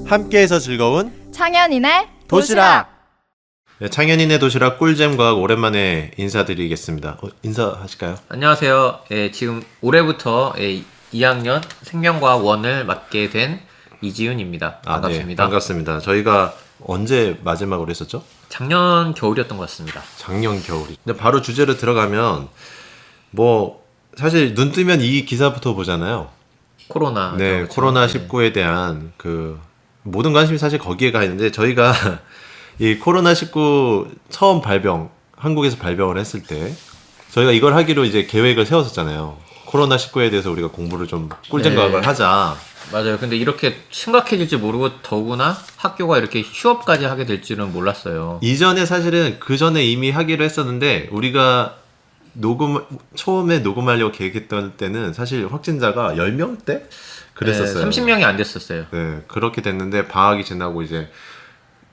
함께해서 즐거운 창현이네 도시락. 네, 창현이네 도시락 꿀잼 과학 오랜만에 인사드리겠습니다. 인사하실까요? 안녕하세요. 지금 올해부터 2학년 생명과학 1을 맡게 된 이지훈입니다. 반갑습니다. 네, 반갑습니다. 저희가 언제 마지막으로 했었죠? 작년 겨울이었던 것 같습니다. 작년 겨울이. 근데 바로 주제로 들어가면 뭐 사실 눈 뜨면 이 기사부터 보잖아요. 코로나. 네, 그렇죠? 코로나19에 대한 그 모든 관심이 사실 거기에 가 있는데 저희가 이 코로나19 처음 한국에서 발병을 했을 때 저희가 이걸 하기로 이제 계획을 세웠었잖아요. 코로나19에 대해서 우리가 공부를 좀 꿀잼 과학을 하자. 맞아요. 근데 이렇게 심각해질지 모르고 더구나 학교가 이렇게 휴업까지 하게 될 줄은 몰랐어요. 이전에 사실은 그 전에 이미 하기로 했었는데 우리가 처음에 녹음하려고 계획했던 때는 사실 확진자가 10명대? 그랬었어요. 30명이 안 됐었어요. 네, 그렇게 됐는데 방학이 지나고 이제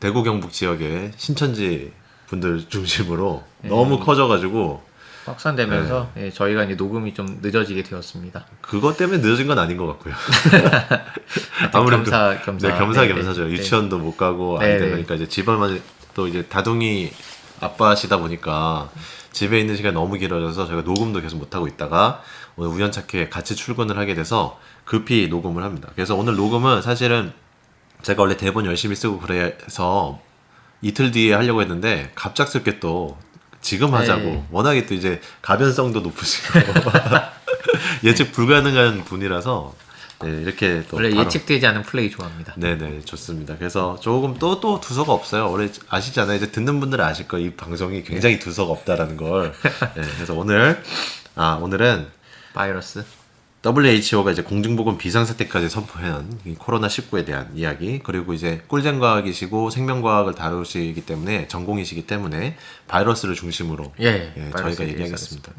대구 경북 지역의 신천지 분들 중심으로 너무 커져가지고 확산되면서 저희가 이제 녹음이 좀 늦어지게 되었습니다. 그것 때문에 늦어진 건 아닌 것 같고요. 아무래도 겸사겸사죠. 네. 유치원도 못 가고 안 되니까 이제 집안만 또 이제 다둥이 아빠시다 보니까 집에 있는 시간이 너무 길어져서 저희가 녹음도 계속 못 하고 있다가 오늘 우연찮게 같이 출근을 하게 돼서 급히 녹음을 합니다. 그래서 오늘 녹음은 사실은 제가 원래 대본 열심히 쓰고 그래서 이틀 뒤에 하려고 했는데 갑작스럽게 또 지금 하자고 워낙에 또 이제 가변성도 높으시고 예측 불가능한 분이라서 이렇게 또 원래 바로 예측되지 않은 플레이 좋아합니다. 네네 좋습니다. 그래서 조금 또 두서가 없어요. 원래 아시잖아요. 이제 듣는 분들은 아실 거예요. 이 방송이 굉장히 두서가 없다라는 걸. 그래서 오늘은 바이러스. WHO가 이제 공중보건 비상사태까지 선포한 이 코로나19에 대한 이야기, 그리고 이제 꿀잼 과학이시고 생명과학을 다루시기 때문에 전공이시기 때문에 바이러스를 중심으로 저희가 얘기하겠습니다.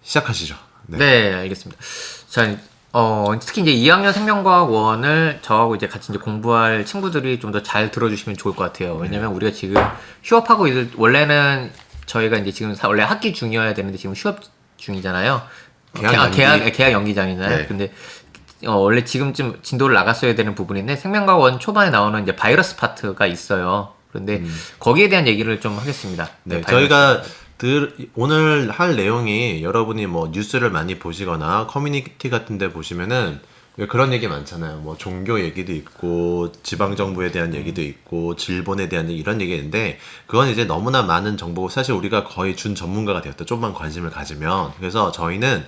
시작하시죠. 네, 알겠습니다. 자, 특히 이제 2학년 생명과학 1을 저하고 이제 같이 이제 공부할 친구들이 좀 더 잘 들어주시면 좋을 것 같아요. 왜냐면 우리가 지금 휴업하고 원래는 저희가 이제 지금 원래 학기 중이어야 되는데 지금 휴업 중이잖아요. 계약 연기장이잖아요. 네. 근데 원래 지금쯤 진도를 나갔어야 되는 부분인데 생명과학 1 초반에 나오는 이제 바이러스 파트가 있어요. 그런데 거기에 대한 얘기를 좀 하겠습니다. 네, 저희가 오늘 할 내용이 여러분이 뭐 뉴스를 많이 보시거나 커뮤니티 같은 데 보시면은 그런 얘기 많잖아요. 뭐 종교 얘기도 있고 지방정부에 대한 얘기도 있고 질본에 대한 이런 얘기인데 그건 이제 너무나 많은 정보고 사실 우리가 거의 준 전문가가 되었다. 좀만 관심을 가지면. 그래서 저희는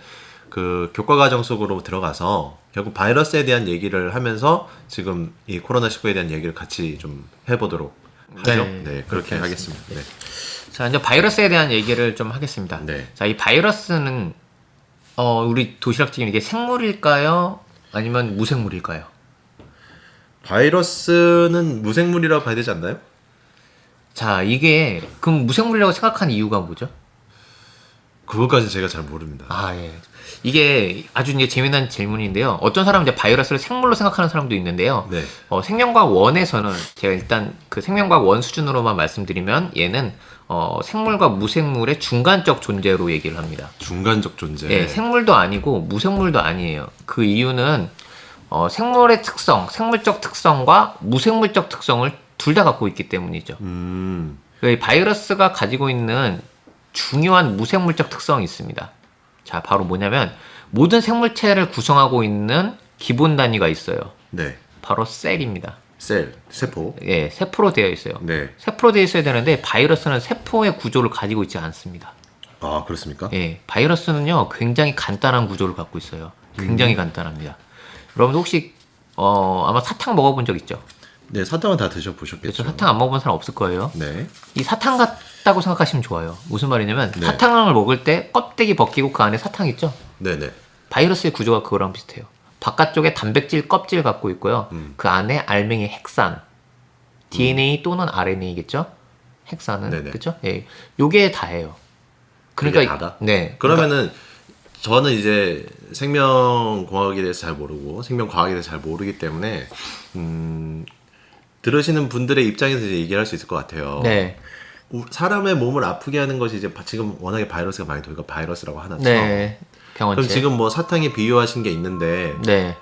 그 교과과정 속으로 들어가서 결국 바이러스에 대한 얘기를 하면서 지금 이 코로나19에 대한 얘기를 같이 좀 해보도록 하죠. 네, 그렇게 하겠습니다. 네. 자, 이제 바이러스에 대한 얘기를 좀 하겠습니다. 네. 자, 이 바이러스는 우리 도시락집이 이게 생물일까요? 아니면 무생물일까요? 바이러스는 무생물이라고 봐야 되지 않나요? 자, 이게 그럼 무생물이라고 생각한 이유가 뭐죠? 그것까지 제가 잘 모릅니다. 이게 아주 이제 재미난 질문인데요. 어떤 사람은 이제 바이러스를 생물로 생각하는 사람도 있는데요. 네. 생명과학 1에서는 제가 일단 그 생명과학 1 수준으로만 말씀드리면 얘는 생물과 무생물의 중간적 존재로 얘기를 합니다. 중간적 존재. 예, 생물도 아니고 무생물도 아니에요. 그 이유는 생물의 특성, 생물적 특성과 무생물적 특성을 둘 다 갖고 있기 때문이죠. 이 바이러스가 가지고 있는 중요한 무생물적 특성이 있습니다. 자, 바로 뭐냐면 모든 생물체를 구성하고 있는 기본 단위가 있어요. 네. 바로 셀입니다. 세포. 예, 세포로 되어 있어요. 네. 세포로 되어 있어야 되는데 바이러스는 세포의 구조를 가지고 있지 않습니다. 아, 그렇습니까? 예, 바이러스는요 굉장히 간단한 구조를 갖고 있어요. 굉장히 간단합니다. 여러분들 혹시 아마 사탕 먹어본 적 있죠? 네, 사탕은 다 드셔보셨겠죠? 그렇죠. 사탕 안 먹어본 사람 없을 거예요. 네. 이 사탕 같다고 생각하시면 좋아요. 무슨 말이냐면 네. 사탕을 먹을 때 껍데기 벗기고 그 안에 사탕 있죠? 네네. 바이러스의 구조가 그거랑 비슷해요. 바깥쪽에 단백질 껍질 갖고 있고요. 그 안에 알맹이 핵산, DNA 또는 RNA겠죠? 핵산은 네네. 그렇죠? 예, 요게 다예요. 그러니까 그게 다다? 네. 그러면은 저는 이제 생명공학에 대해서 잘 모르고 생명과학에 대해서 잘 모르기 때문에 들으시는 분들의 입장에서 이제 얘기를 할 수 있을 것 같아요. 네. 사람의 몸을 아프게 하는 것이 이제 지금 워낙에 바이러스가 많이 도니까 바이러스라고 하나죠. 네. 병원체. 그럼 지금 뭐 사탕에 비유하신 게 있는데 네.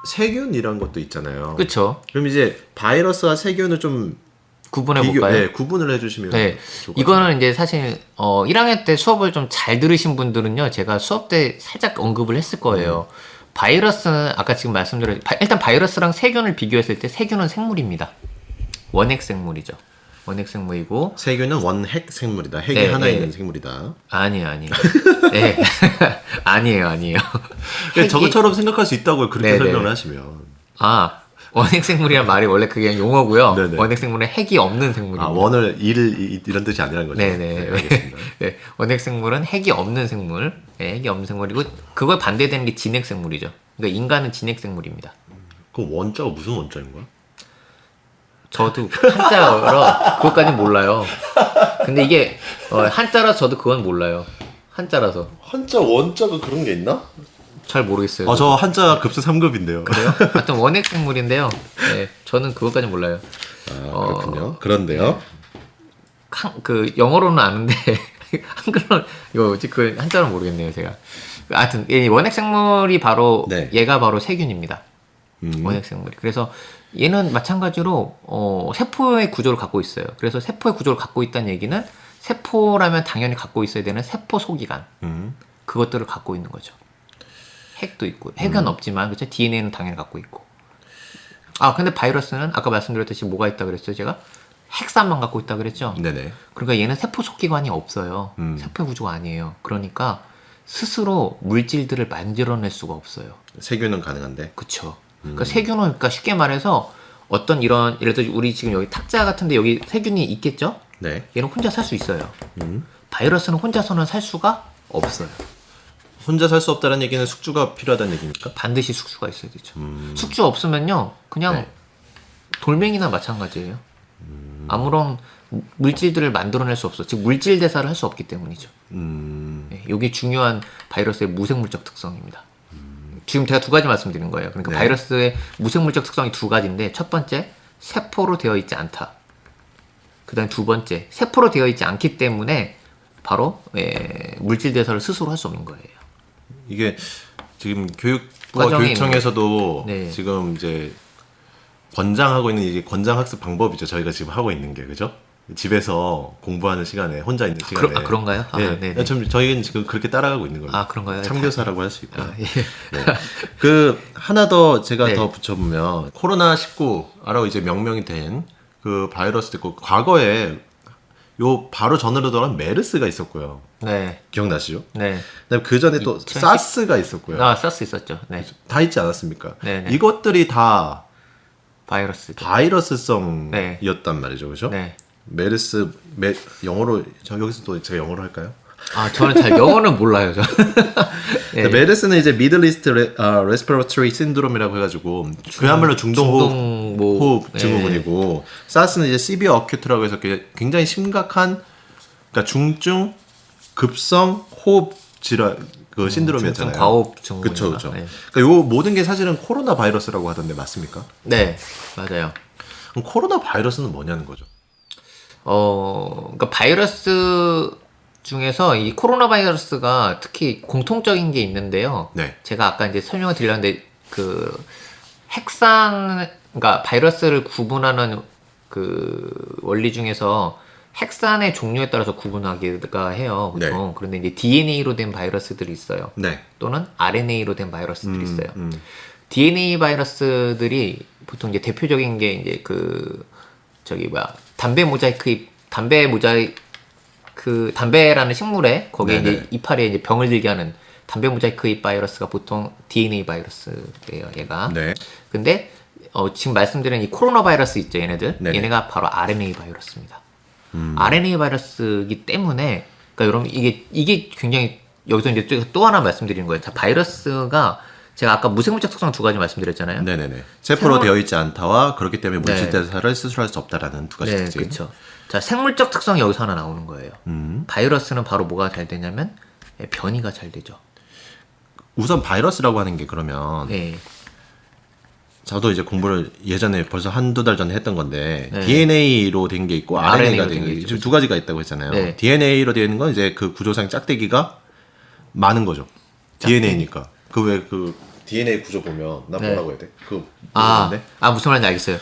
세균이란 것도 있잖아요. 그렇죠. 그럼 이제 바이러스와 세균을 좀 구분해 볼까요? 네, 구분을 해주시면 네, 좋을 것 이거는 이제 사실 1학년 때 수업을 좀 잘 들으신 분들은요, 제가 수업 때 살짝 언급을 했을 거예요. 바이러스는 아까 지금 말씀드린 일단 바이러스랑 세균을 비교했을 때 세균은 생물입니다. 원핵 생물이죠. 원핵 생물이고 세균은 원핵 생물이다. 핵이 네, 하나 네. 있는 생물이다. 아니에요. 네. 아니에요. 핵이- 저것처럼 생각할 수 있다고요. 그렇게 네, 설명을 네. 하시면. 원핵 생물이란 말이 원래 그게 용어고요. 네네. 원핵 생물은 핵이 없는 생물입니다. 원을 이런 뜻이 아니라는 거죠. 네네. 알겠습니다. 네, 원핵 생물은 핵이 없는 생물. 네, 핵이 없는 생물이고 그걸 반대되는 게 진핵 생물이죠. 그러니까 인간은 진핵 생물입니다. 그럼 원자가 무슨 원자인 거야? 저도 한자라 그것까진 몰라요. 근데 이게 한자라서 저도 그건 몰라요. 한자라서 한자 원자가 그런 게 있나? 잘 모르겠어요. 저 한자 급수 3급인데요. 그래요? 하여튼 원핵 생물인데요. 네, 저는 그것까지 몰라요. 그렇군요. 그런데요. 그 영어로는 아는데 한글로 이거 뭐지? 그 한자는 모르겠네요, 제가. 하여튼 이 원핵 생물이 바로 네. 얘가 바로 세균입니다. 음. 원핵 생물이. 그래서 얘는 마찬가지로 세포의 구조를 갖고 있어요. 그래서 세포의 구조를 갖고 있다는 얘기는 세포라면 당연히 갖고 있어야 되는 세포 소기관 음. 그것들을 갖고 있는 거죠. 핵도 있고 핵은 없지만 그렇죠. DNA는 당연히 갖고 있고. 근데 바이러스는 아까 말씀드렸듯이 뭐가 있다 그랬죠, 제가? 핵산만 갖고 있다 그랬죠. 네네. 그러니까 얘는 세포 속기관이 없어요. 세포의 구조가 아니에요. 그러니까 스스로 물질들을 만들어낼 수가 없어요. 세균은 가능한데. 그쵸. 그러니까 세균은 그러니까 쉽게 말해서 어떤 이런 예를 들어 우리 지금 여기 탁자 같은데 여기 세균이 있겠죠? 네. 얘는 혼자 살 수 있어요. 음. 바이러스는 혼자서는 살 수가 없어요. 혼자 살 수 없다는 얘기는 숙주가 필요하다는 얘기입니까? 반드시 숙주가 있어야 되죠. 숙주 없으면요, 그냥 네. 돌멩이나 마찬가지예요. 아무런 물질들을 만들어낼 수 없어. 즉 물질 대사를 할 수 없기 때문이죠. 네, 이게 중요한 바이러스의 무생물적 특성입니다. 지금 제가 두 가지 말씀드린 거예요. 그러니까 네. 바이러스의 무생물적 특성이 두 가지인데 첫 번째 세포로 되어 있지 않다. 그다음 두 번째 세포로 되어 있지 않기 때문에 바로 물질 대사를 스스로 할 수 없는 거예요. 이게 지금 교육부와 과정에 교육청에서도 네. 지금 이제 권장하고 있는 이게 권장 학습 방법이죠. 저희가 지금 하고 있는 게 그죠? 집에서 공부하는 시간에 혼자 있는 시간에. 그런가요? 네네. 저희는 지금 그렇게 따라가고 있는 거예요. 그런가요? 참교사라고 할 수 있고. 예. 네. 그 하나 더 제가 네. 더 붙여보면 코로나19라고 이제 명명이 된 그 바이러스도 있고 과거에 요 바로 전으로 돌아간 메르스가 있었고요. 네. 기억나시죠? 네. 그다음에 그 전에 또 2010 사스가 있었고요. 사스 있었죠. 네. 다 있지 않았습니까? 네네. 이것들이 다 바이러스죠. 바이러스성이었단 말이죠, 그죠? 네. 메르스 영어로 여기서 또 제가 영어로 할까요? 저는 잘 영어는 몰라요, 저. 네. 메르스는 이제 미들 이스트 레스피레토리 신드롬이라고 해가지고 그야말로 중동호흡 네. 증후군이고 사스는 이제 시비어 어큐트라고 해서 굉장히 심각한 그러니까 중증 급성 호흡 질환 그 신드롬이었잖아요. 중증 과호흡 증후군인가? 그렇죠, 그렇죠. 네. 그러니까 요 모든 게 사실은 코로나 바이러스라고 하던데 맞습니까? 네, 맞아요. 그럼 코로나 바이러스는 뭐냐는 거죠? 그러니까 바이러스 중에서 이 코로나 바이러스가 특히 공통적인 게 있는데요. 네. 제가 아까 이제 설명을 드렸는데 그 그러니까 바이러스를 구분하는 그 원리 중에서 핵산의 종류에 따라서 구분하기가 해요. 보통. 네. 그런데 이제 DNA로 된 바이러스들이 있어요. 네. 또는 RNA로 된 바이러스들이 있어요. 음. DNA 바이러스들이 보통 이제 대표적인 게 이제 담배라는 식물에 거기에 네네. 이제 이파리에 이제 병을 들게 하는 담배 모자이크 잎 바이러스가 보통 DNA 바이러스예요, 얘가. 네. 근데 지금 말씀드린 이 코로나 바이러스 있죠, 얘네들. 네네. 얘네가 바로 RNA 바이러스입니다. RNA 바이러스이기 때문에 그러니까 여러분 이게 굉장히 여기서 이제 또 하나 말씀드리는 거예요. 자, 바이러스가 제가 아까 무생물적 특성 두 가지 말씀드렸잖아요. 네네네. 세포로 되어 있지 않다와 그렇기 때문에 물질 네. 대사를 스스로 할 수 없다라는 두 가지 네, 특징. 그렇죠. 자, 생물적 특성이 여기서 하나 나오는 거예요. 바이러스는 바로 뭐가 잘 되냐면 변이가 잘 되죠. 우선 바이러스라고 하는 게 그러면 네. 저도 이제 공부를 예전에 벌써 한두 달 전에 했던 건데 네. DNA로 된 게 있고 RNA가 RNA 로 된 된 게 게 있고 있죠. 두 가지가 있다고 했잖아요. 네. DNA로 되어 있는 건 이제 그 구조상 짝대기가 많은 거죠. DNA니까. 그 왜 그 DNA 구조 보면 나 네. 뭐라고 해야 돼? 그 무슨 말인지 알겠어요.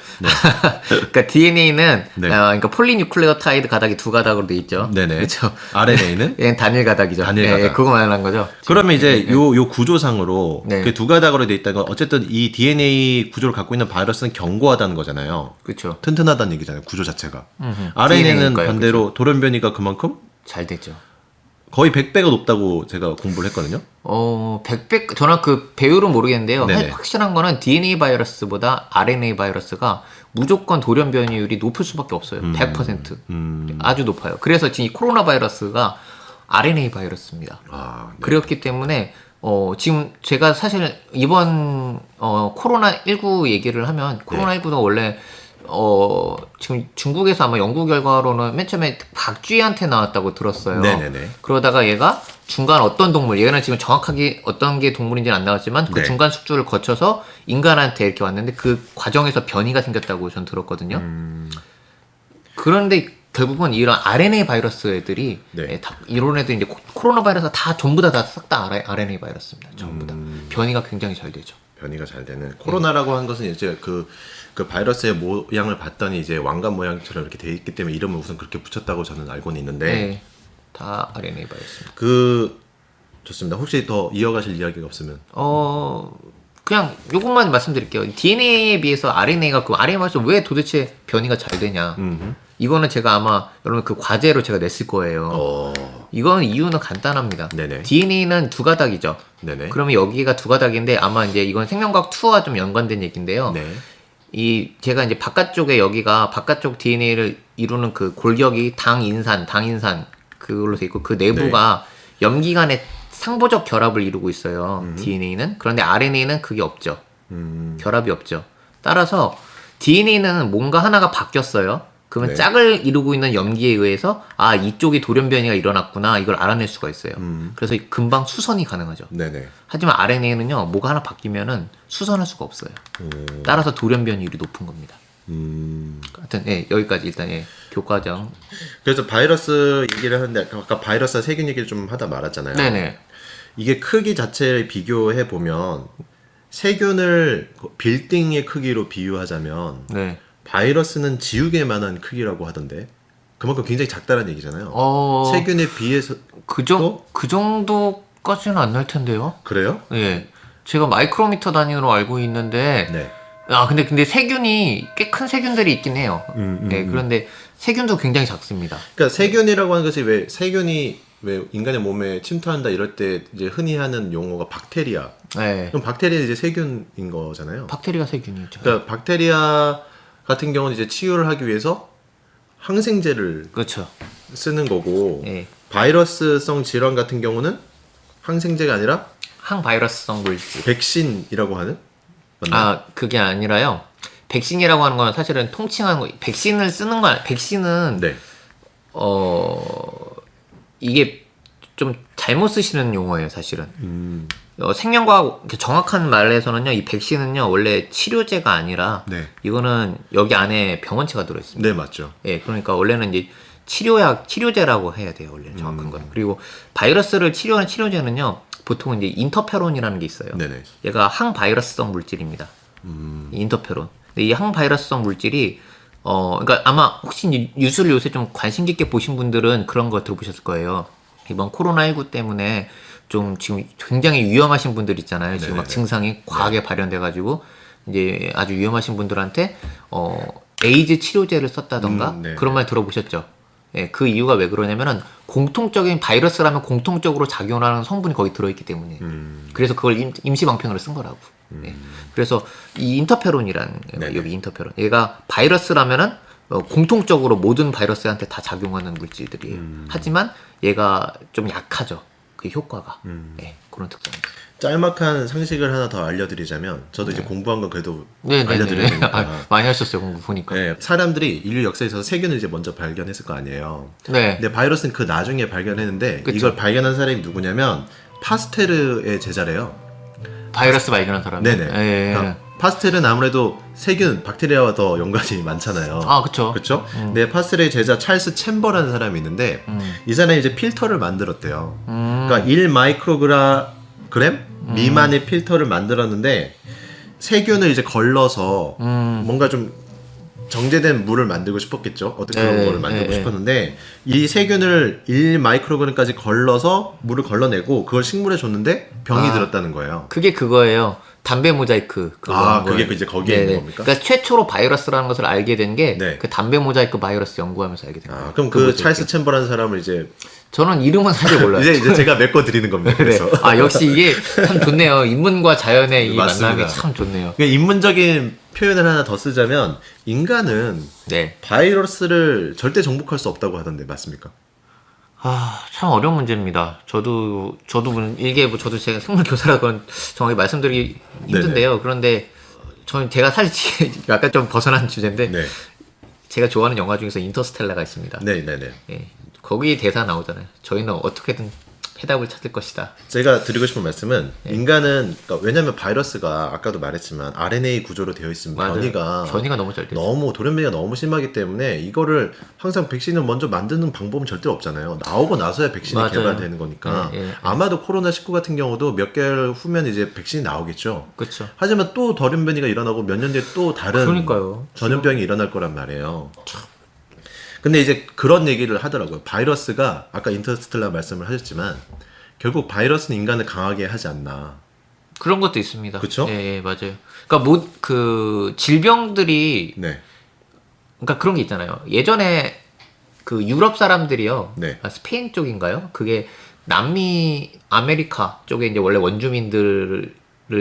그러니까 DNA는 네. 그러니까 폴리뉴클레오타이드 가닥이 두 가닥으로 돼 있죠. 네네. 그렇죠. RNA는 얘는 단일 가닥이죠. 단일 예, 가닥. 예, 그거 말하는 거죠. 그러면 이제 요 구조상으로 네. 그 두 가닥으로 돼 있다는 건 어쨌든 이 DNA 구조를 갖고 있는 바이러스는 견고하다는 거잖아요. 그렇죠. 튼튼하다는 얘기잖아요. 구조 자체가. DNA니까요, RNA는 반대로 돌연변이가 그만큼 잘 되죠. 거의 100배가 높다고 제가 공부를 했거든요. 100배, 저는 그 배율은 모르겠는데요. 네네. 확실한 거는 DNA 바이러스보다 RNA 바이러스가 무조건 돌연 변이율이 높을 수밖에 없어요. 100%. 아주 높아요. 그래서 지금 이 코로나 바이러스가 RNA 바이러스입니다. 아, 네. 그렇기 때문에 지금 제가 사실 이번 코로나19 얘기를 하면 코로나19는 원래 지금 중국에서 아마 연구 결과로는 맨 처음에 박쥐한테 나왔다고 들었어요. 네네네. 그러다가 얘가 중간 어떤 동물, 얘는 지금 정확하게 어떤 게 동물인지는 안 나왔지만 그 네. 중간 숙주를 거쳐서 인간한테 이렇게 왔는데 그 과정에서 변이가 생겼다고 전 들었거든요. 그런데 결국은 이런 RNA 바이러스 애들이 네. 이런 애들 이제 코로나 바이러스 다 전부 다 싹 다 RNA 바이러스입니다. 전부 다 변이가 굉장히 잘 되죠. 변이가 잘 되는 코로나라고 한 것은 이제 그 바이러스의 모양을 봤더니 이제 왕관 모양처럼 이렇게 돼 있기 때문에 이름을 우선 그렇게 붙였다고 저는 알고는 있는데 네, 다 RNA 바이러스입니다. 좋습니다. 혹시 더 이어가실 이야기가 없으면 그냥 요것만 말씀드릴게요. DNA에 비해서 RNA가 그 RNA 바이러스 왜 도대체 변이가 잘 되냐? 이거는 제가 아마 여러분 그 과제로 제가 냈을 거예요. 이건 이유는 간단합니다. 네네. DNA는 두 가닥이죠. 네네. 그러면 여기가 두 가닥인데 아마 이제 이건 생명과학 2와 좀 연관된 얘기인데요. 네. 제가 이제 바깥쪽에 여기가 바깥쪽 DNA를 이루는 그 골격이 당인산 그걸로 돼 있고 그 내부가 염기간의 상보적 결합을 이루고 있어요. DNA는. 그런데 RNA는 그게 없죠. 결합이 없죠. 따라서 DNA는 뭔가 하나가 바뀌었어요. 그러면 네. 짝을 이루고 있는 염기에 의해서 이쪽이 돌연변이가 일어났구나 이걸 알아낼 수가 있어요. 그래서 금방 수선이 가능하죠. 네네. 하지만 RNA는요 뭐가 하나 바뀌면은 수선할 수가 없어요. 따라서 돌연변이율이 높은 겁니다. 하여튼 여기까지 일단 교과정. 그래서 바이러스 얘기를 하는데 아까 바이러스와 세균 얘기를 좀 하다 말았잖아요. 네네. 이게 크기 자체를 비교해 보면 세균을 빌딩의 크기로 비유하자면 네. 바이러스는 지우개만한 크기라고 하던데 그만큼 굉장히 작다는 얘기잖아요. 세균에 비해서 그 정도까지는 안 날 텐데요. 그래요? 예. 제가 마이크로미터 단위로 알고 있는데 네. 근데 세균이 꽤 큰 세균들이 있긴 해요. 그런데 세균도 굉장히 작습니다. 그러니까 세균이라고 하는 것이 왜 세균이 왜 인간의 몸에 침투한다 이럴 때 이제 흔히 하는 용어가 박테리아. 네. 그럼 박테리아는 이제 세균인 거잖아요. 박테리아 세균이죠. 그러니까 박테리아 같은 경우는 이제 치유를 하기 위해서 항생제를 그렇죠. 쓰는 거고 예. 바이러스성 질환 같은 경우는 항생제가 아니라 항바이러스성 물질. 백신이라고 하는 맞나요? 그게 아니라요. 백신이라고 하는 건 사실은 통칭하는 거. 백신을 쓰는 건 백신은 네. 이게 좀 잘못 쓰시는 용어예요, 사실은. 생명과학 정확한 말에서는요, 이 백신은요 원래 치료제가 아니라 네. 이거는 여기 안에 병원체가 들어있습니다. 네, 맞죠. 예, 그러니까 원래는 이제 치료제라고 해야 돼요, 원래 정확한 건. 그리고 바이러스를 치료하는 치료제는요, 보통 이제 인터페론이라는 게 있어요. 네네. 얘가 항바이러스성 물질입니다. 인터페론. 근데 이 항바이러스성 물질이 그러니까 아마 혹시 이제 뉴스를 요새 좀 관심 깊게 보신 분들은 그런 거 들어보셨을 거예요. 이번 코로나19 때문에 좀 지금 굉장히 위험하신 분들 있잖아요. 지금 막 네네네. 증상이 과하게 발현돼가지고 이제 아주 위험하신 분들한테 에이즈 치료제를 썼다던가 네. 그런 말 들어보셨죠? 예, 그 이유가 왜 그러냐면은 공통적인 바이러스라면 공통적으로 작용하는 성분이 거기 들어있기 때문이에요. 그래서 그걸 임시 방편으로 쓴 거라고. 예. 그래서 이 인터페론이라는 네네. 여기 인터페론 얘가 바이러스라면은 공통적으로 모든 바이러스한테 다 작용하는 물질들이에요. 하지만 얘가 좀 약하죠. 그 효과가. 예, 그런 특성입니다. 짤막한 상식을 하나 더 알려드리자면 저도 이제 공부한 건 그래도 네네네. 알려드려야 되니까. 많이 하셨어요, 공부 보니까. 네, 사람들이 인류 역사에 있어서 세균을 이제 먼저 발견했을 거 아니에요. 네. 근데 바이러스는 그 나중에 발견했는데 그쵸. 이걸 발견한 사람이 누구냐면 파스테르의 제자래요. 바이러스 발견한 사람. 네네. 예. 그러니까 파스텔은 아무래도 세균, 박테리아와 더 연관이 많잖아요. 그쵸. 그렇죠? 근데 파스텔의 제자 찰스 챔버라는 사람이 있는데 이 사람이 이제 필터를 만들었대요. 그러니까 1 마이크로그램 미만의 필터를 만들었는데 세균을 이제 걸러서 뭔가 좀 정제된 물을 만들고 싶었겠죠. 어떻게 그런 거를 만들고 싶었는데 이 세균을 1마이크로그램까지 걸러서 물을 걸러내고 그걸 식물에 줬는데 병이 들었다는 거예요. 그게 그거예요. 담배 모자이크. 그거 한 그게 거예요. 이제 거기에 있는 겁니까? 그러니까 최초로 바이러스라는 것을 알게 된 게 네. 그 담배 모자이크 바이러스 연구하면서 알게 된 거예요. 그럼 그 찰스 챔버라는 사람을 이제 저는 이름은 사실 몰라요. 이제 제가 메꿔 드리는 겁니다. 네. 그래서 역시 이게 참 좋네요. 인문과 자연의 이 맞습니다. 만남이 참 좋네요. 그러니까 인문적인 표현을 하나 더 쓰자면 인간은 네. 바이러스를 절대 정복할 수 없다고 하던데 맞습니까? 참 어려운 문제입니다. 저도 이게 저도 제가 생물 교사라 그건 정확히 말씀드리기 힘든데요. 그런데 저는 제가 사실 약간 좀 벗어난 주제인데 네. 제가 좋아하는 영화 중에서 인터스텔라가 있습니다. 네네네. 예. 거기 대사 나오잖아요. 저희는 어떻게든 해답을 찾을 것이다. 제가 드리고 싶은 말씀은 인간은 그러니까 왜냐하면 바이러스가 아까도 말했지만 RNA 구조로 되어 있으면 맞아요. 변이가 너무 잘 돼요. 너무 돌연변이가 너무 심하기 때문에 이거를 항상 백신을 먼저 만드는 방법은 절대 없잖아요. 나오고 나서야 백신이 맞아요. 개발되는 거니까 예. 아마도 코로나19 같은 경우도 몇 개월 후면 이제 백신이 나오겠죠. 그렇죠. 하지만 또 돌연변이가 일어나고 몇 년 뒤에 또 다른 그러니까요. 전염병이 일어날 거란 말이에요. 근데 이제 그런 얘기를 하더라고요. 바이러스가 아까 인터스텔라 말씀을 하셨지만 결국 바이러스는 인간을 강하게 하지 않나. 그런 것도 있습니다. 그쵸? 예, 맞아요. 그러니까 그 질병들이 네. 그러니까 그런 게 있잖아요. 예전에 그 유럽 사람들이요. 네. 스페인 쪽인가요? 그게 남미 아메리카 쪽에 이제 원래 원주민들을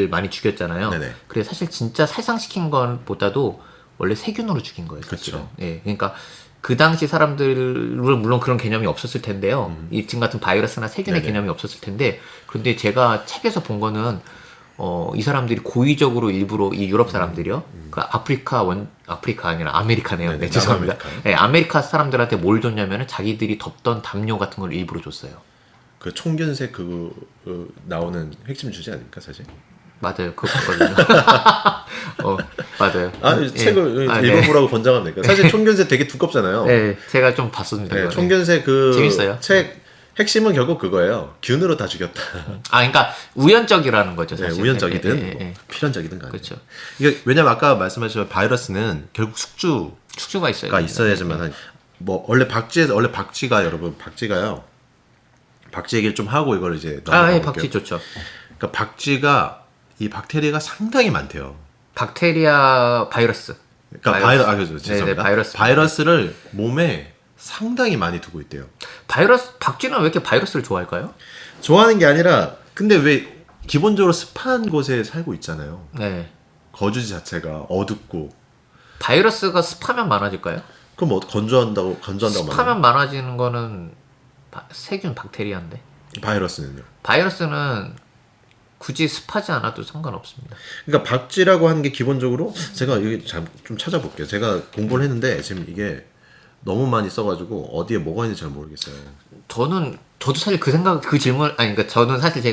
많이 죽였잖아요. 네네. 그래서 사실 진짜 살상시킨 것보다도 원래 세균으로 죽인 거예요. 사실은. 그쵸. 예, 그러니까 그 당시 사람들은 물론 그런 개념이 없었을 텐데요. 이 지금 같은 바이러스나 세균의 네네. 개념이 없었을 텐데, 그런데 제가 책에서 본 거는 이 사람들이 고의적으로 일부러 이 유럽 사람들이요. 그 아프리카 아니라 아메리카네요. 네네, 네, 죄송합니다. 남아메리카요. 네, 아메리카 사람들한테 뭘 줬냐면은 자기들이 덮던 담요 같은 걸 일부러 줬어요. 그 총균색 나오는 핵심 주제 아닙니까 사실? 맞아요. 그거거든요. 맞아요. 책을 네. 읽어보라고 권장합니까? 사실 총균색 되게 두껍잖아요. 네, 제가 좀 봤습니다. 네, 그거. 총균색 재밌어요. 책 핵심은 결국 그거예요. 균으로 다 죽였다. 그러니까 우연적이라는 거죠. 네, 사실. 우연적이든 예, 예. 뭐 필연적이든 간에. 그렇죠. 이게 왜냐면 아까 말씀하신 바이러스는 결국 숙주가 축주가 있어요. 네. 있어야지만 뭐 원래 박쥐가 여러분 박쥐가요. 박쥐 얘기를 좀 하고 이걸 이제 넘어가 예, 볼게요. 박쥐 좋죠. 그러니까 박쥐가 이 박테리아가 상당히 많대요. 박테리아 바이러스. 그러니까 그렇죠. 죄송합니다. 네네, 바이러스를 몸에 상당히 많이 두고 있대요. 박쥐는 왜 이렇게 바이러스를 좋아할까요? 좋아하는 게 아니라 근데 왜 기본적으로 습한 곳에 살고 있잖아요. 네. 거주지 자체가 어둡고. 바이러스가 습하면 많아질까요? 그럼 뭐 건조한다고 말하나요? 습하면 많아지는 거는 세균 박테리아인데. 바이러스는요. 바이러스는 굳이 습하지 않아도 상관없습니다. 그러니까 박쥐라고 하는 게 기본적으로 제가 이게 좀 찾아볼게요. 제가 공부를 했는데 지금 이게 너무 많이 써가지고 어디에 뭐가 있는지 잘 모르겠어요. 저도 사실 그 질문 그러니까 저는 사실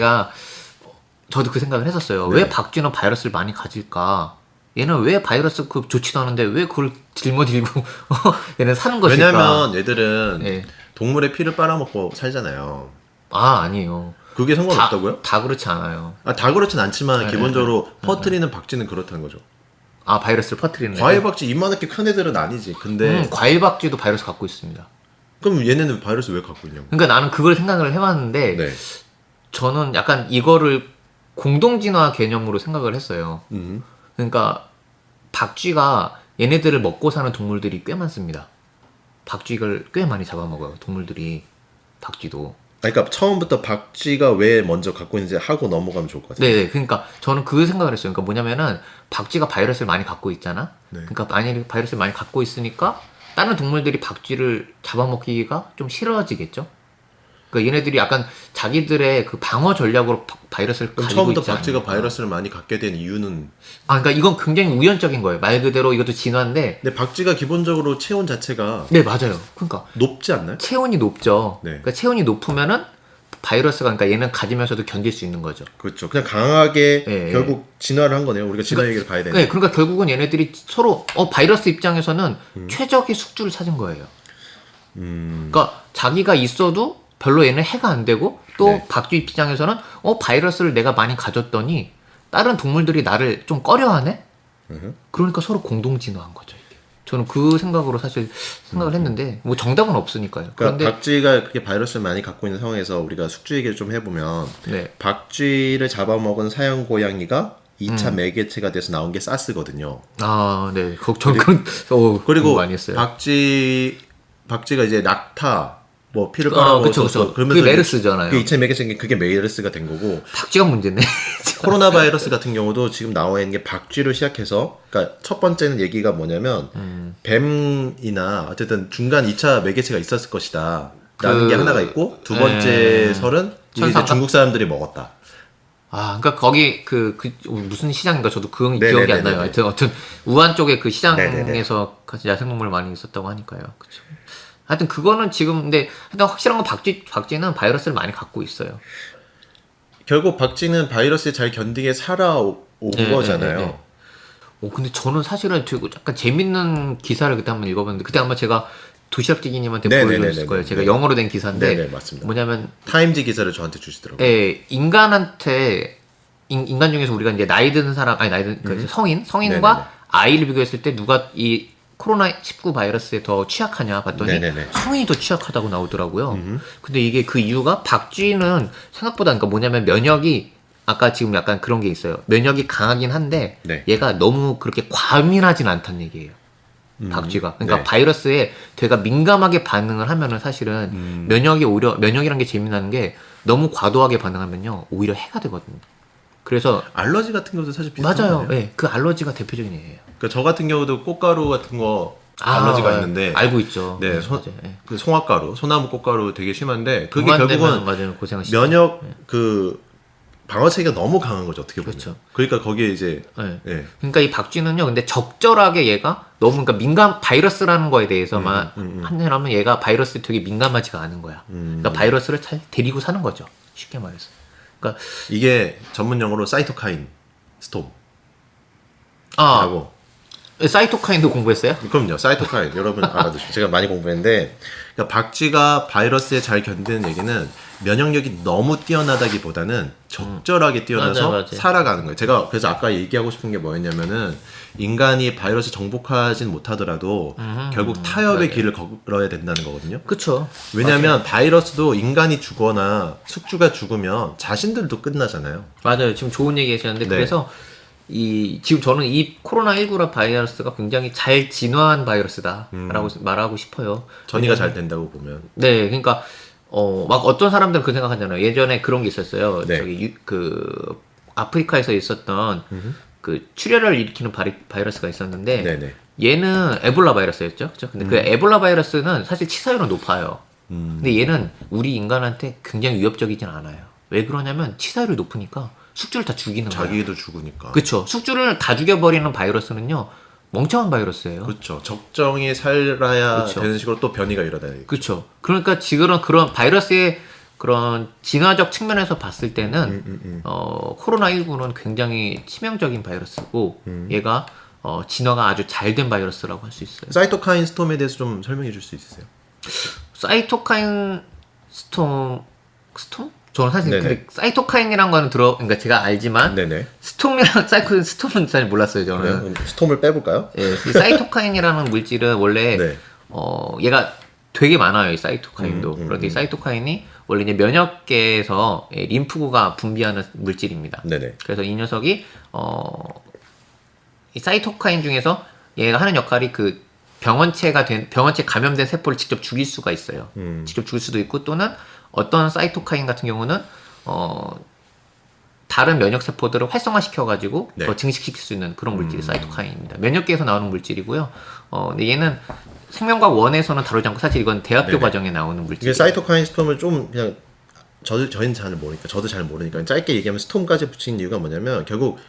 저도 그 생각을 했었어요. 네. 왜 박쥐는 바이러스를 많이 가질까? 얘는 왜 바이러스 좋지도 않은데 왜 그걸 짊어지고 얘는 사는 것일까? 왜냐면 얘들은 예. 동물의 피를 빨아먹고 살잖아요. 아니에요. 그게 상관없다고요? 다 그렇지 않아요. 다 그렇진 않지만 네, 기본적으로 퍼뜨리는 박쥐는 그렇다는 거죠. 바이러스를 퍼뜨리는 과일 애들? 박쥐 이만하게 큰 애들은 아니지. 근데 과일 박쥐도 바이러스 갖고 있습니다. 그럼 얘네는 바이러스 왜 갖고 있냐고. 그러니까 나는 그걸 생각을 해봤는데 네. 저는 약간 이거를 공동진화 개념으로 생각을 했어요. 음. 그러니까 박쥐가 얘네들을 먹고 사는 동물들이 꽤 많습니다. 박쥐를 꽤 많이 잡아먹어요. 동물들이 박쥐도. 그러니까 처음부터 박쥐가 왜 먼저 갖고 있는지 하고 넘어가면 좋을 것 같아요. 네, 그러니까 저는 그 생각을 했어요. 그러니까 뭐냐면은 박쥐가 바이러스를 많이 갖고 있잖아. 네. 그러니까 만약에 바이러스를 많이 갖고 있으니까 다른 동물들이 박쥐를 잡아먹기가 좀 싫어지겠죠. 그러니까 얘네들이 약간 자기들의 그 방어 전략으로 바이러스를 그럼 가지고 처음부터 있지 박쥐가 않을까. 바이러스를 많이 갖게 된 이유는 그러니까 이건 굉장히 우연적인 거예요. 말 그대로 이것도 진화인데. 근데 박쥐가 기본적으로 체온 자체가 네, 맞아요. 그러니까 높지 않나요? 체온이 높죠. 네. 그러니까 체온이 높으면은 바이러스가 그러니까 얘는 가지면서도 견딜 수 있는 거죠. 그렇죠. 그냥 강하게 예, 결국 진화를 한 거네요. 우리가 진화 얘기를 봐야 되는데. 네, 그러니까 결국은 얘네들이 서로 바이러스 입장에서는 최적의 숙주를 찾은 거예요. 그러니까 자기가 있어도 별로 얘는 해가 안 되고 또 네. 박쥐 입장에서는 바이러스를 내가 많이 가졌더니 다른 동물들이 나를 좀 꺼려하네? 그러니까 서로 공동 진화한 거죠. 이게. 저는 그 생각으로 사실 생각을 했는데 뭐 정답은 없으니까요. 그러니까 그런데 박쥐가 그렇게 바이러스를 많이 갖고 있는 상황에서 우리가 숙주 얘기를 좀 해보면 네. 박쥐를 잡아먹은 사양 고양이가 2차 매개체가 돼서 나온 게 사스거든요. 아, 네. 저는 그런 그리고 공부 많이 했어요. 박쥐가 이제 낙타 뭐 피를 그쵸, 빨아먹어서 그쵸. 그러면서 그게 메르스잖아요. 그 2차 매개체인 게 그게 메르스가 된 거고 박쥐가 문제네. 코로나 바이러스 같은 경우도 지금 나와 있는 게 박쥐로 시작해서 그러니까 첫 번째는 얘기가 뭐냐면 뱀이나 어쨌든 중간 2차 매개체가 있었을 것이다 라는 게 하나가 있고 두 번째 설은 이게 이제 천상가? 중국 사람들이 먹었다. 아, 그러니까 거기 무슨 시장인가 저도 그건 네네네네네. 기억이 안 나요. 하여튼 어떤 우한 쪽에 그 네네네. 시장에서 같이 야생동물 많이 있었다고 하니까요. 그쵸. 하여튼 그거는 지금 근데 하여튼 확실한 건 박쥐는 바이러스를 많이 갖고 있어요. 결국 박쥐는 바이러스에 잘 견디게 살아온 거잖아요. 네. 근데 저는 사실은 되게 약간 재밌는 기사를 그때 한번 읽어봤는데 그때 아마 제가 도시락지기님한테 네네네네네. 보여줬을 거예요. 제가 네. 영어로 된 기사인데 네네, 맞습니다. 뭐냐면 타임지 기사를 저한테 주시더라고요. 인간한테 인간 중에서 우리가 이제 나이 드는 사람 아니 나이 든 그 성인과 네네네. 아이를 비교했을 때 누가 이 코로나19 바이러스에 더 취약하냐 봤더니 네네네. 성인이 더 취약하다고 나오더라고요. 근데 이게 그 이유가 박쥐는 생각보다 그러니까 뭐냐면 면역이 아까 지금 약간 그런 게 있어요. 면역이 강하긴 한데 네. 얘가 너무 그렇게 과민하진 않다는 얘기예요. 박쥐가. 그러니까 네. 바이러스에 되게 민감하게 반응을 하면은 사실은 면역이란 게 재미나는 게 너무 과도하게 반응하면요. 오히려 해가 되거든요. 그래서 알러지 같은 것도 사실 비슷한 맞아요. 거예요. 네, 그 알러지가 대표적인 예예요. 그러니까 저 같은 경우도 꽃가루 같은 거 알러지가 있는데 알고 있죠. 네, 맞아요. 네. 그 송화가루, 소나무 꽃가루 되게 심한데 그게 그만 결국은 되면 맞아요. 고생하시죠. 면역 그 방어 체계가 너무 강한 거죠 어떻게 보면. 그렇죠. 그러니까 거기에 이제 네. 네. 그러니까 이 박쥐는요, 근데 적절하게 얘가 너무 그러니까 바이러스라는 거에 대해서만 한다면 얘가 바이러스에 되게 민감하지가 않은 거야. 그러니까 바이러스를 잘 데리고 사는 거죠. 쉽게 말해서. 그러니까 이게 전문 용어로 사이토카인 스톰. 아, 라고. 사이토카인도 공부했어요? 그럼요. 사이토카인 여러분 알아두시고 제가 많이 공부했는데 그러니까 박쥐가 바이러스에 잘 견디는 얘기는 면역력이 너무 뛰어나다기보다는 적절하게 뛰어나서 맞아요. 살아가는 거예요. 제가 그래서 아까 얘기하고 싶은 게 뭐였냐면은 인간이 바이러스 정복하진 못하더라도 결국 타협의 길을 걸어야 된다는 거거든요. 그쵸. 왜냐하면 바이러스도 인간이 죽거나 숙주가 죽으면 자신들도 끝나잖아요. 맞아요. 지금 좋은 얘기 하셨는데 네. 그래서 지금 저는 이 코로나19라 바이러스가 굉장히 잘 진화한 바이러스다라고 말하고 싶어요. 전이가 잘 된다고 보면. 네, 그러니까 막 어떤 사람들은 그 생각하잖아요. 예전에 그런 게 있었어요. 네. 저기 아프리카에서 있었던 그 출혈을 일으키는 바이러스가 있었는데 네네. 얘는 에볼라 바이러스였죠. 그죠? 근데 그 에볼라 바이러스는 사실 치사율은 높아요. 근데 얘는 우리 인간한테 굉장히 위협적이진 않아요. 왜 그러냐면 치사율이 높으니까 숙주를 다 죽이는 거예요. 자기도 죽으니까. 그렇죠. 숙주를 다 죽여버리는 바이러스는요. 멍청한 바이러스예요. 그렇죠. 적정히 살아야 그쵸. 되는 식으로 또 변이가 일어나요. 그렇죠. 그러니까 지금은 그런 바이러스의 그런 진화적 측면에서 봤을 때는 코로나19는 굉장히 치명적인 바이러스고 얘가 진화가 아주 잘 된 바이러스라고 할 수 있어요. 사이토카인 스톰에 대해서 좀 설명해 줄 수 있으세요? 사이토카인 스톰? 저는 사실 네네. 근데 사이토카인이란 거는 그러니까 제가 알지만 네네. 스톰은 잘 몰랐어요 저는. 그래요? 그럼 스톰을 빼볼까요? 예, 이 사이토카인이라는 물질은 원래 네. 얘가 되게 많아요. 이 사이토카인도. 그런데 이 사이토카인이 원래 이제 면역계에서 림프구가 분비하는 물질입니다. 네네. 그래서 이 녀석이 이 사이토카인 중에서 얘가 하는 역할이 그 병원체 감염된 세포를 직접 죽일 수가 있어요. 직접 죽일 수도 있고 또는 어떤 사이토카인 같은 경우는 다른 면역 세포들을 활성화시켜가지고 네. 더 증식시킬 수 있는 그런 물질이 사이토카인입니다. 면역계에서 나오는 물질이고요. 근데 얘는 생명과학 1에서는 다루지 않고 사실 이건 대학교 네네. 과정에 나오는 이게 물질이에요. 사이토카인 스톰을 좀 그냥 저희는 잘 모르니까 저도 잘 모르니까 짧게 얘기하면 스톰까지 붙인 이유가 뭐냐면 결국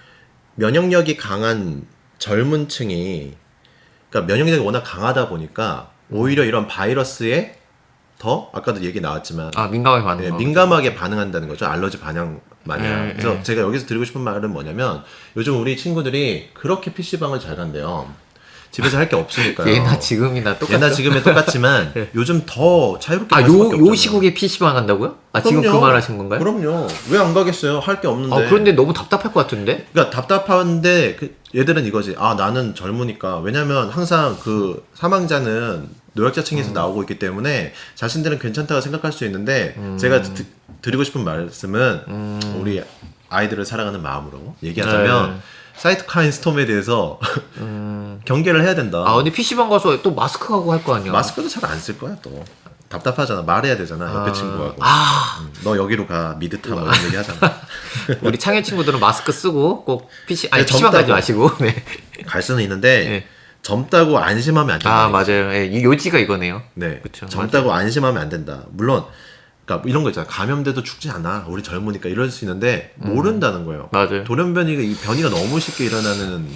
면역력이 강한 젊은 층이 그러니까 면역력이 워낙 강하다 보니까 오히려 이런 바이러스에 더 아까도 얘기 나왔지만 민감하게 반응하는 네, 거. 민감하게 반응한다는 거죠. 알러지 반응 마냥. 그래서 네. 제가 여기서 드리고 싶은 말은 뭐냐면 요즘 우리 친구들이 그렇게 PC방을 잘 간대요. 집에서 할 게 없으니까요. 예나 지금이나 똑같아. 예나 지금에 똑같지만 네. 요즘 더 자유롭게 아, 갈 수밖에 요 없잖아요. 시국에 PC방 간다고요? 아, 지금 그 그럼요. 말 하신 건가요? 그럼요. 왜 안 가겠어요? 할 게 없는데. 아, 그런데 너무 답답할 것 같은데? 그러니까 답답한데 얘들은 이거지. 아, 나는 젊으니까. 왜냐면 항상 그 사망자는 노약자층에서 나오고 있기 때문에 자신들은 괜찮다고 생각할 수 있는데 제가 드리고 싶은 말씀은 우리 아이들을 사랑하는 마음으로 얘기하자면 네. 사이토카인 스톰에 대해서 경계를 해야 된다. 아, 근데 PC방 가서 또 마스크 하고 할 거 아니야? 마스크도 잘 안 쓸 거야 또. 답답하잖아. 말해야 되잖아. 옆에 친구하고. 아, 너 여기로 가. 미드타 뭐 이런 얘기 하잖아. 우리 창현 친구들은 마스크 쓰고 꼭 아니, 네, PC방 가지 젊다고. 마시고. 네. 갈 수는 있는데 네. 젊다고 안심하면 안 된다. 아, 맞아요. 예, 이 요지가 이거네요. 네. 그쵸, 젊다고 안심하면 안 된다. 물론 그러니까 이런 거 있잖아. 감염돼도 죽지 않아. 우리 젊으니까 이럴 수 있는데 모른다는 거예요. 맞아요. 돌연변이가 이 변이가 너무 쉽게 일어나는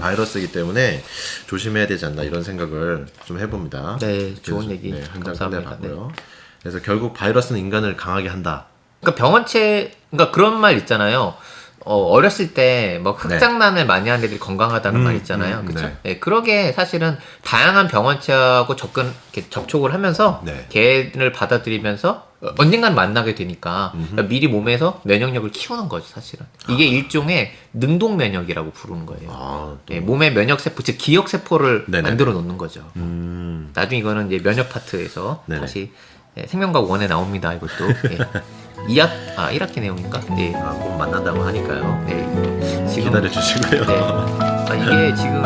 바이러스이기 때문에 조심해야 되지 않나 이런 생각을 좀 해봅니다. 네, 좋은 그래서, 얘기. 네, 한장 감사합니다. 끝내봤고요. 그래서 결국 바이러스는 인간을 강하게 한다. 그러니까 그러니까 그런 말 있잖아요. 어렸을 때 뭐 흑장난을 많이 하는 애들이 건강하다는 말 있잖아요. 그렇죠? 네. 네, 그러게 사실은 다양한 병원체하고 이렇게 접촉을 하면서 네. 걔를 받아들이면서 언젠간 만나게 되니까 그러니까 미리 몸에서 면역력을 키우는 거죠, 사실은. 이게 일종의 능동 면역이라고 부르는 거예요. 아, 또. 네, 몸의 면역 세포, 즉 기억 세포를 네네. 만들어 놓는 거죠. 음. 나중에 이거는 이제 면역 파트에서 네네. 다시 생명과학 원에 나옵니다. 이것도. 예. 1학기 내용인가? 네. 아, 꼭 만난다고 하니까요. 네. 지금 기다려 주시고요. 네. 아, 이게 지금